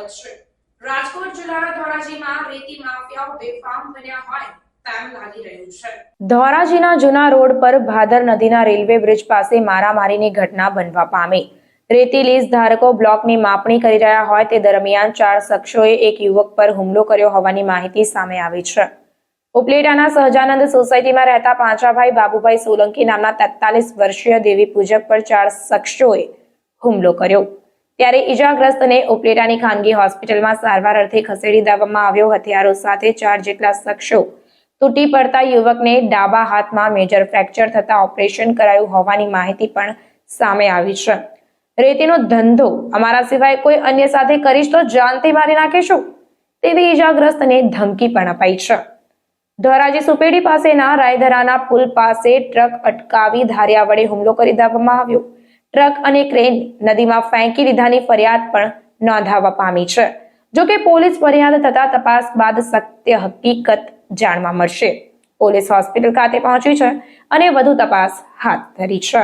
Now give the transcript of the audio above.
સ્વાગત છે। રાજકોટ જિલ્લાના ધોરાજીમાં રેતી માફિયાઓ બેફામ બન્યા હોય તેમ લાગી રહ્યું છે। ધોરાજીના જૂના રોડ પર ભાદર નદીના રેલવે બ્રિજ પાસે મારામારીની ઘટના બનવા પામી। રેતી લીઝ ધારકો બ્લોકની માપણી કરી રહ્યા હોય તે દરમિયાન 4 શખ્સોએ એક યુવક પર હુમલો કર્યો હોવાની માહિતી સામે આવી છે। ઉપલેટાના સહજાનંદ સોસાયટીમાં રહેતા પાંચાભાઈ બાબુભાઈ સોલંકી નામના 43 વર્ષીય દેવી પૂજક પર 4 શખ્સોએ હુમલો કર્યો। ત્યારે ઈજાગ્રસ્તને ઉપલેટાની ખાનગી હોસ્પિટલમાં સારવાર અર્થે ખસેડી દેવામાં આવ્યો। હથિયારો સાથે 4 જેટલા શખ્સો તૂટી પડતા યુવકને ડાબા હાથમાં મેજર ફ્રેક્ચર થતા ઓપરેશન કરાયું હોવાની માહિતી પણ સામે આવી છે। રેતીનો ધંધો અમારા સિવાય કોઈ અન્ય સાથે કરીશ તો જાનથી મારી નાખીશું તેવી ઈજાગ્રસ્તને ધમકી પણ અપાઈ છે। ધોરાજી સુપેડી પાસેના રાયધરાના પુલ પાસે ટ્રક અટકાવી ધારિયા વડે હુમલો કરી દેવામાં આવ્યો। ટ્રક અને ક્રેન નદીમાં ફેંકી દીધાની ફરિયાદ પણ નોંધાવા પામી છે। જોકે પોલીસ ફરિયાદ થતા તપાસ બાદ સત્ય હકીકત જાણવા મળશે। પોલીસ હોસ્પિટલ ખાતે પહોંચી છે અને વધુ તપાસ હાથ ધરી છે।